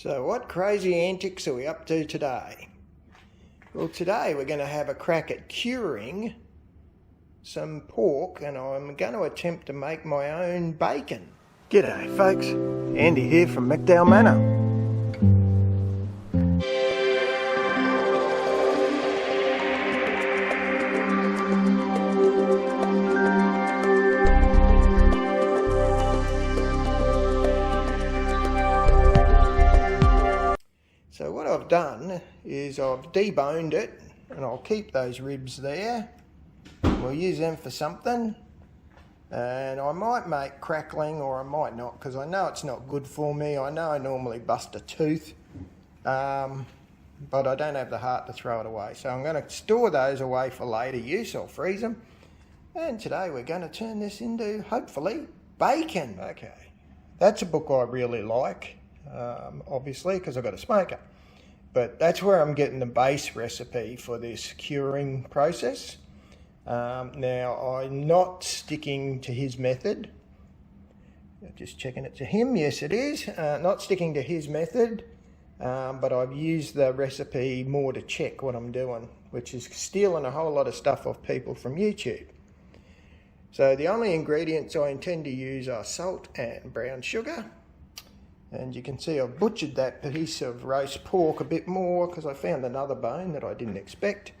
So what crazy antics are we up to today? Well, today we're going to have a crack at curing some pork, and I'm going to attempt to make my own bacon. G'day folks, Andy here from McDowell Manor. So what I've done is I've deboned it, and I'll keep those ribs there. We'll use them for something, and I might make crackling or I might not, because I know it's not good for me. I know I normally bust a tooth, but I don't have the heart to throw it away. So I'm going to store those away for later use. I'll freeze them. And today we're going to turn this into, hopefully, bacon. Okay, that's a book I really like. Obviously, because I've got a smoker. But that's where I'm getting the base recipe for this curing process. Now, I'm not sticking to his method. Just checking it to him. Yes, it is. Not sticking to his method, but I've used the recipe more to check what I'm doing, which is stealing a whole lot of stuff off people from YouTube. So the only ingredients I intend to use are salt and brown sugar. And you can see I've butchered that piece of roast pork a bit more because I found another bone that I didn't expect.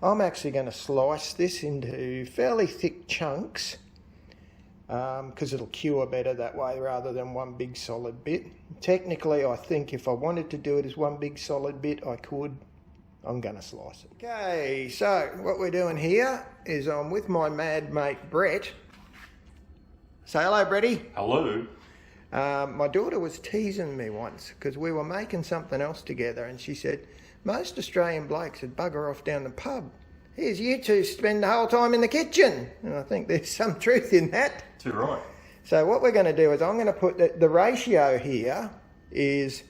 I'm actually going to slice this into fairly thick chunks because it'll cure better that way rather than one big solid bit. Technically, I think if I wanted to do it as one big solid bit, I could. I'm going to slice it. Okay, so what we're doing here is I'm with my mad mate Brett. Say hello, Bretty. Hello. My daughter was teasing me once because we were making something else together, and she said, most Australian blokes would bugger off down the pub. Here's you two spend the whole time in the kitchen. And I think there's some truth in that. Too right. So what we're going to do is I'm going to put the ratio here is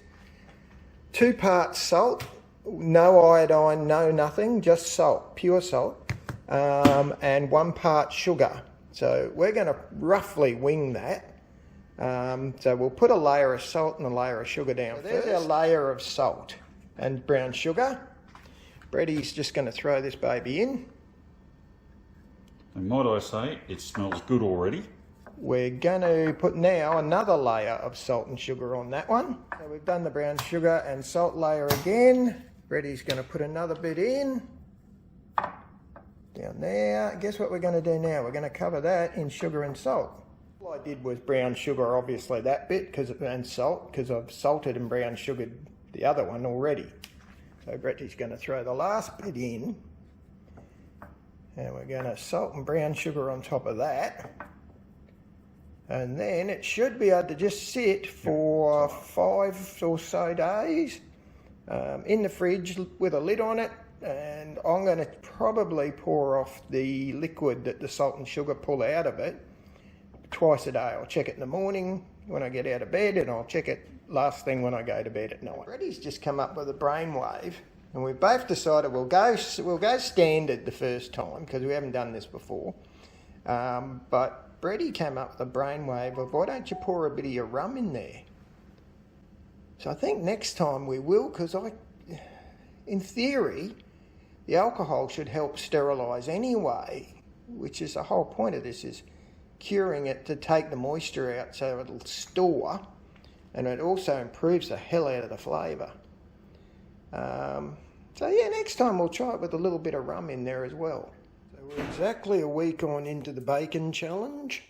2 parts salt, no iodine, no nothing, just salt, pure salt, and 1 part sugar. So we're going to roughly wing that. So we'll put a layer of salt and a layer of sugar down. So there's our layer of salt and brown sugar. Bretty's just going to throw this baby in. And might I say, it smells good already. We're going to put now another layer of salt and sugar on that one. So we've done the brown sugar and salt layer again. Bretty's going to put another bit in. Down there. Guess what we're going to do now? We're going to cover that in sugar and salt. All I did was brown sugar, obviously, that bit, and salt, because I've salted and brown sugared the other one already. So Bretty's going to throw the last bit in, and we're going to salt and brown sugar on top of that. And then it should be able to just sit for 5 or so days in the fridge with a lid on it. And I'm going to probably pour off the liquid that the salt and sugar pull out of it twice a day. I'll check it in the morning when I get out of bed, and I'll check it last thing when I go to bed at night. Bretty's just come up with a brainwave, and we've both decided we'll go standard the first time because we haven't done this before. But Bretty came up with a brainwave of, why don't you pour a bit of your rum in there? So I think next time we will, because in theory, the alcohol should help sterilise anyway, which is the whole point of this, is curing it to take the moisture out so it'll store, and it also improves the hell out of the flavour. So yeah, next time we'll try it with a little bit of rum in there as well. So we're exactly a week on into the bacon challenge.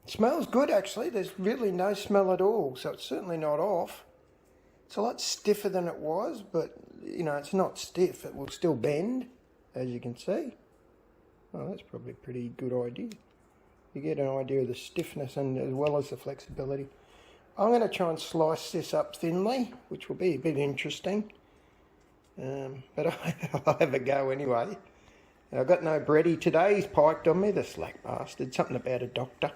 Smells good actually, there's really no smell at all, so it's certainly not off. It's a lot stiffer than it was, but you know, it's not stiff, it will still bend, as you can see. Oh, that's probably a pretty good idea. You get an idea of the stiffness and as well as the flexibility. I'm going to try and slice this up thinly, which will be a bit interesting. But I'll have a go anyway. I've got no Bretty today. He's piked on me, the slack bastard. Something about a doctor.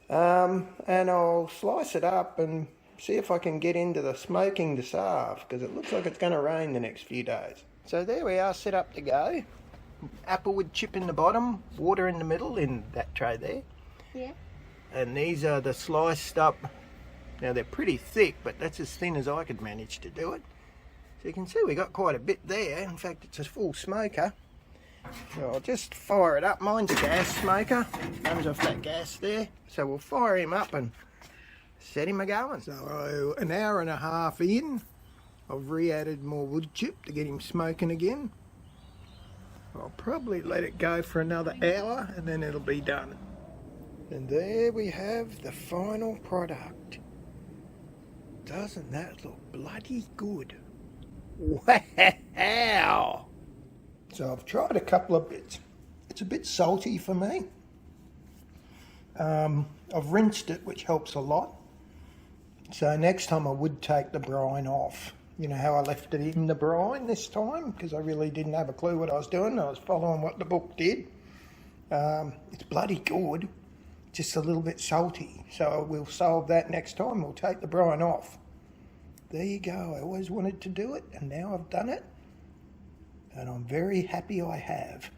And I'll slice it up and see if I can get into the smoking the sarve, because it looks like it's going to rain the next few days. So there we are, set up to go. Applewood chip in the bottom, water in the middle in that tray there. Yeah. And these are the sliced up Now they're pretty thick, but that's as thin as I could manage to do it. So you can see we got quite a bit there. In fact, it's a full smoker. So I'll just fire it up. Mine's a gas smoker. Comes off that gas there. So we'll fire him up and set him a-going. So an hour and a half in, I've re-added more wood chip to get him smoking again. I'll probably let it go for another hour and then it'll be done. And there we have the final product. Doesn't that look bloody good? Wow! So I've tried a couple of bits. It's a bit salty for me. I've rinsed it, which helps a lot. So next time I would take the brine off. You know how I left it in the brine this time? Because I really didn't have a clue what I was doing. I was following what the book did. It's bloody good. Just a little bit salty. So we'll solve that next time. We'll take the brine off. There you go. I always wanted to do it, and now I've done it. And I'm very happy I have.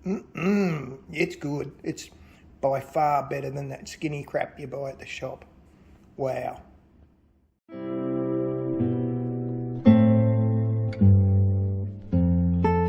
It's good. It's by far better than that skinny crap you buy at the shop. Wow.